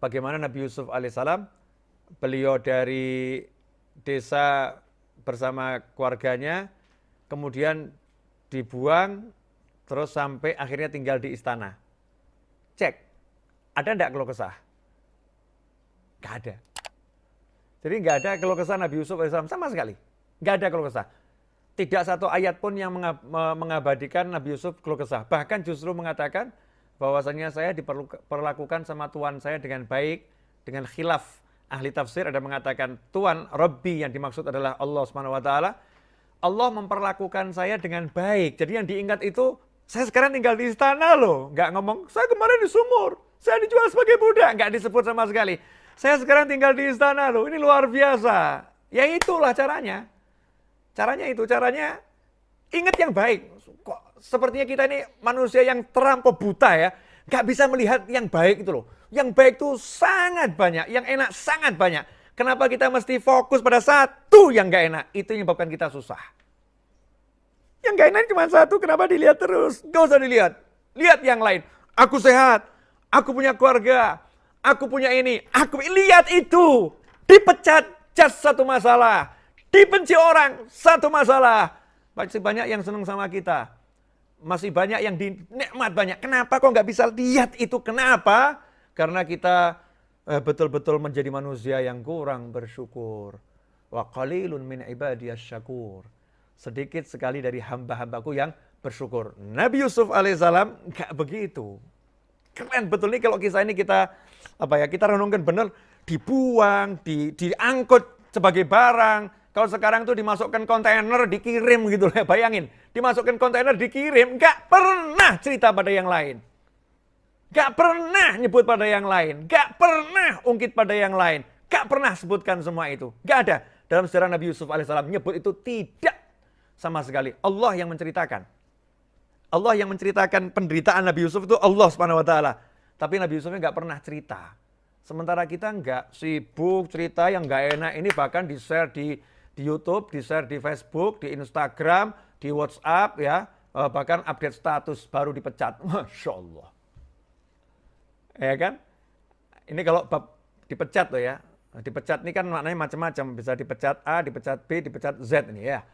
bagaimana Nabi Yusuf alaihissalam, beliau dari desa bersama keluarganya, kemudian dibuang, terus sampai akhirnya tinggal di istana. Cek, ada enggak keluh kesah? Enggak ada. Jadi enggak ada keluh kesah Nabi Yusuf alaihissalam sama sekali. Enggak ada keluh kesah. Tidak satu ayat pun yang mengabadikan Nabi Yusuf keluh kesah. Bahkan justru mengatakan bahwasanya saya diperlakukan sama Tuhan saya dengan baik, dengan khilaf. Ahli tafsir ada mengatakan Tuhan Rabbi yang dimaksud adalah Allah SWT. Allah memperlakukan saya dengan baik. Jadi yang diingat itu, saya sekarang tinggal di istana loh. Nggak ngomong, saya kemarin di sumur, saya dijual sebagai budak. Nggak disebut sama sekali. Saya sekarang tinggal di istana loh, ini luar biasa. Ya itulah caranya. Caranya ingat yang baik. Kok sepertinya kita ini manusia yang terampau buta ya. Nggak bisa melihat yang baik itu loh. Yang baik itu sangat banyak, yang enak sangat banyak. Kenapa kita mesti fokus pada satu yang nggak enak? Itu yang menyebabkan kita susah. Yang nggak enak cuma satu, kenapa dilihat terus? Nggak usah dilihat. Lihat yang lain. Aku sehat, aku punya keluarga, aku punya ini. Lihat itu. Dipecat, just satu masalah. Dibenci orang, satu masalah. Masih banyak yang senang sama kita. Masih banyak yang dinikmat banyak. Kenapa kok nggak bisa lihat itu? Kenapa? Karena kita betul-betul menjadi manusia yang kurang bersyukur. Wa qalilun min ibadiyas syakur. Sedikit sekali dari hamba-hambaku yang bersyukur. Nabi Yusuf alaihissalam nggak begitu. Keren betul nih kalau kisah ini kita renungkan benar. Dibuang, diangkut sebagai barang. Kalau sekarang tuh dimasukkan kontainer, dikirim gitu ya. Bayangin, dimasukkan kontainer, dikirim. Nggak pernah cerita pada yang lain. Gak pernah nyebut pada yang lain. Gak pernah ungkit pada yang lain. Gak pernah sebutkan semua itu. Gak ada. Dalam sejarah Nabi Yusuf alaihissalam nyebut itu tidak sama sekali. Allah yang menceritakan. Allah yang menceritakan penderitaan Nabi Yusuf itu Allah SWT. Tapi Nabi Yusufnya gak pernah cerita. Sementara kita gak sibuk cerita yang gak enak. Ini bahkan di-share di YouTube, di-share di Facebook, di Instagram, di WhatsApp ya. Bahkan update status baru dipecat. Masya Allah. Ya kan? Ini kalau bab dipecat loh ya. Dipecat ini kan maknanya macam-macam. Bisa dipecat A, dipecat B, dipecat Z ini ya.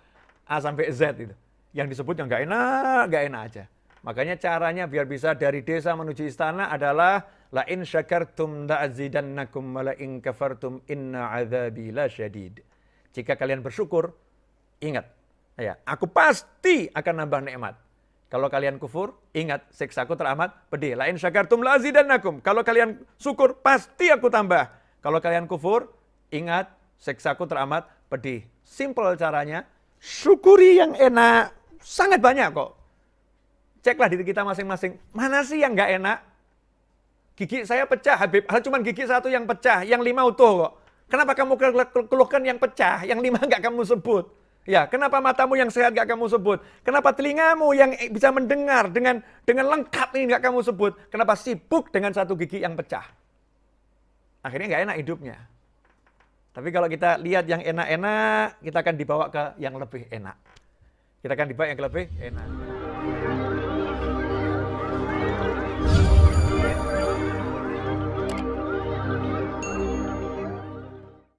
A sampai Z itu. Yang disebut yang nggak enak aja. Makanya caranya biar bisa dari desa menuju istana adalah la in syakartum la'azidannakum wa la in kafartum inna 'adzabi lasyadid. Jika kalian bersyukur, ingat ya, aku pasti akan nambah nikmat. Kalau kalian kufur, ingat siksaku teramat pedih. La in syakartum la'azidannakum. Kalau kalian syukur, pasti aku tambah. Kalau kalian kufur, ingat siksaku teramat pedih. Simple caranya, syukuri yang enak. Sangat banyak kok. Ceklah diri kita masing-masing. Mana sih yang nggak enak? Gigi saya pecah, Habib. Cuma gigi satu yang pecah, yang 5 utuh kok. Kenapa kamu keluhkan yang pecah, yang 5 nggak kamu sebut? Ya, kenapa matamu yang sehat gak kamu sebut? Kenapa telingamu yang bisa mendengar dengan lengkap ini gak kamu sebut? Kenapa sibuk dengan satu gigi yang pecah? Akhirnya gak enak hidupnya. Tapi kalau kita lihat yang enak-enak, kita akan dibawa ke yang lebih enak. Kita akan dibawa yang lebih enak.